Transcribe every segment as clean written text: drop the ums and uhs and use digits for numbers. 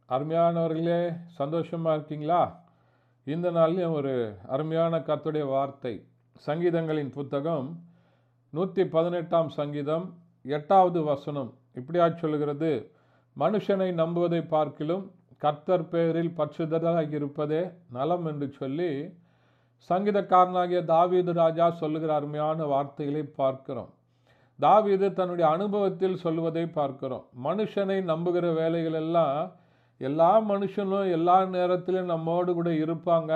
அருமையானவர்களே, சந்தோஷமாக இருக்கீங்களா? இந்த நாள்லையும் ஒரு அருமையான கர்த்தருடைய வார்த்தை. சங்கீதங்களின் புத்தகம் 118ஆம் சங்கீதம் 8வது வசனம் இப்படியா சொல்லுகிறது: மனுஷனை நம்புவதை பார்க்கிலும் கர்த்தர் பேரில் பற்றுதலாக இருப்பதே நலம் என்று சொல்லி சங்கீதக்காரனாகிய தாவீது ராஜா சொல்லுகிற அருமையான வார்த்தைகளை பார்க்கிறோம். தாவீது தன்னுடைய அனுபவத்தில் சொல்வதை பார்க்கிறோம். மனுஷனை நம்புகிற வேலைகள் எல்லாம் எல்லா மனுஷனும் எல்லா நேரத்திலும் நம்மோடு கூட இருப்பாங்க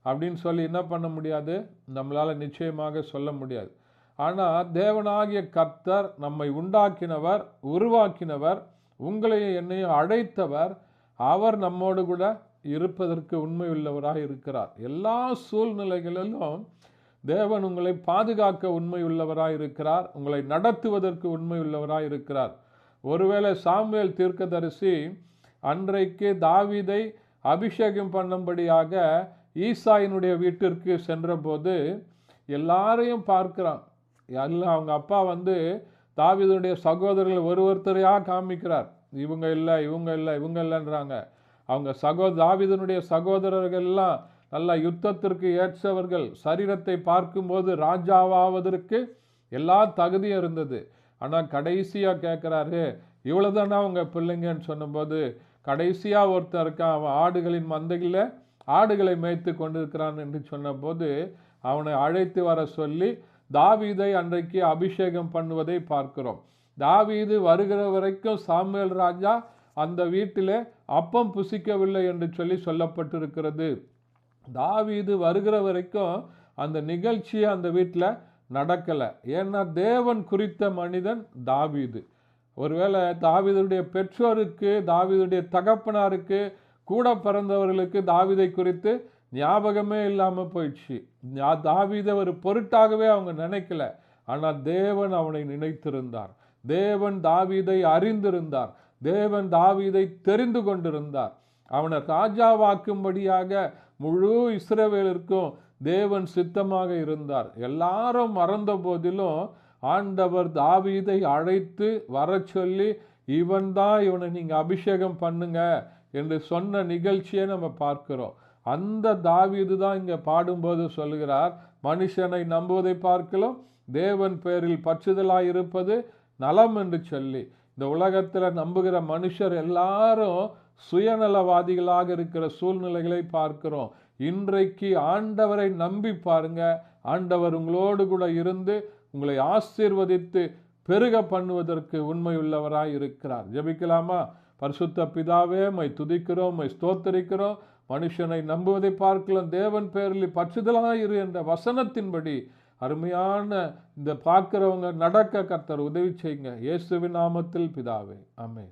அப்படின்னு சொல்லி என்ன பண்ண முடியாது, நம்மளால் நிச்சயமாக சொல்ல முடியாது. ஆனால் தேவனாகிய கர்த்தர் நம்மை உண்டாக்கினவர், உருவாக்கினவர், உங்களையும் என்னையும் அழைத்தவர். அவர் நம்மோடு கூட இருப்பதற்கு உண்மை உள்ளவராக இருக்கிறார். எல்லா சூழ்நிலைகளிலும் தேவன் உங்களை பாதுகாக்க உண்மை உள்ளவராக இருக்கிறார். உங்களை நடத்துவதற்கு உண்மை உள்ளவராக இருக்கிறார். ஒருவேளை சாமுவேல் தீர்க்கதரிசி அன்றைக்கு தாவீதை அபிஷேகம் பண்ணும்படியாக ஈசாயினுடைய வீட்டிற்கு சென்றபோது எல்லாரையும் பார்க்கிறான். எல்லாம் அவங்க அப்பா தாவீதுடைய சகோதரர்கள் ஒருத்தரையாக காமிக்கிறார். இவங்க இல்லை, இவங்க இல்லை, இவங்க இல்லைன்றாங்க. அவங்க தாவீதுனுடைய சகோதரர்கள்லாம் நல்ல யுத்தத்திற்கு ஏற்றவர்கள். சரீரத்தை பார்க்கும்போது ராஜாவாவதற்கு எல்லா தகுதியும் இருந்தது. ஆனால் கடைசியாக கேட்குறாரு, இவ்வளோதானா அவங்க பிள்ளைங்கன்னு சொன்னபோது, கடைசியாக ஒருத்தன் இருக்கான், அவன் ஆடுகளின் மந்தையில் ஆடுகளை மேய்த்து கொண்டிருக்கிறான் என்று சொன்னபோது அவனை அழைத்து வர சொல்லி தாவீதை அன்றைக்கு அபிஷேகம் பண்ணுவதை பார்க்கிறோம். தாவீது வருகிற வரைக்கும் சாமுவேல் ராஜா அந்த வீட்டிலே அப்பம் புசிக்கவில்லை என்று சொல்லி சொல்லப்பட்டிருக்கிறது. தாவீது வருகிற வரைக்கும் அந்த நிகழ்ச்சி அந்த வீட்டில் நடக்கலை. ஏன்னா தேவன் குறித்த மனிதன் தாவீது. ஒருவேளை தாவீதுடைய பெற்றோருக்கு, தாவீதுடைய தகப்பனாருக்கு, கூட பிறந்தவர்களுக்கு தாவீதை குறித்து ஞாபகமே இல்லாமல் போயிடுச்சு. தாவீதை ஒரு பொருட்டாகவே அவங்க நினைக்கல. ஆனால் தேவன் அவனை நினைத்திருந்தார். தேவன் தாவீதை அறிந்திருந்தார். தேவன் தாவீதை தெரிந்து கொண்டிருந்தார். அவனை ராஜாவாக்கும்படியாக முழு இஸ்ரவேலிற்கும் தேவன் சித்தமாக இருந்தார். எல்லாரும் மறந்த போதிலும் ஆண்டவர் தாவீதை அழைத்து வர சொல்லி, இவனை நீங்கள் அபிஷேகம் பண்ணுங்க என்று சொன்ன நிகழ்ச்சியை நம்ம பார்க்கிறோம். அந்த தாவீது தான் இங்கே பாடும்போது சொல்லுகிறார், மனுஷனை நம்புவதை பார்க்கலாம் தேவன் பேரில் பற்றுதலாக இருப்பது நலம் என்று சொல்லி. இந்த உலகத்தில் நம்புகிற மனுஷர் எல்லாரும் சுயநலவாதிகளாக இருக்கிற சூழ்நிலைகளை பார்க்கிறோம். இன்றைக்கு ஆண்டவரை நம்பி பாருங்க. ஆண்டவர் உங்களோடு கூட இருந்து உங்களை ஆசீர்வதித்து பெருக பண்ணுவதற்கு உண்மை உள்ளவராய் இருக்கிறார். ஜெபிக்கலாமா? பரிசுத்த பிதாவே, மை துதிக்கிறோம், மை ஸ்தோத்தரிக்கிறோம். மனுஷனை நம்புவதை பார்க்கலாம் தேவன் பேரில் பற்றுதலாயிரு என்ற வசனத்தின்படி அருமையான இந்த பார்க்கிறவங்க நடக்க கர்த்தர் உதவி செய்யுங்க. இயேசுவின் நாமத்தில் பிதாவே, ஆமென்.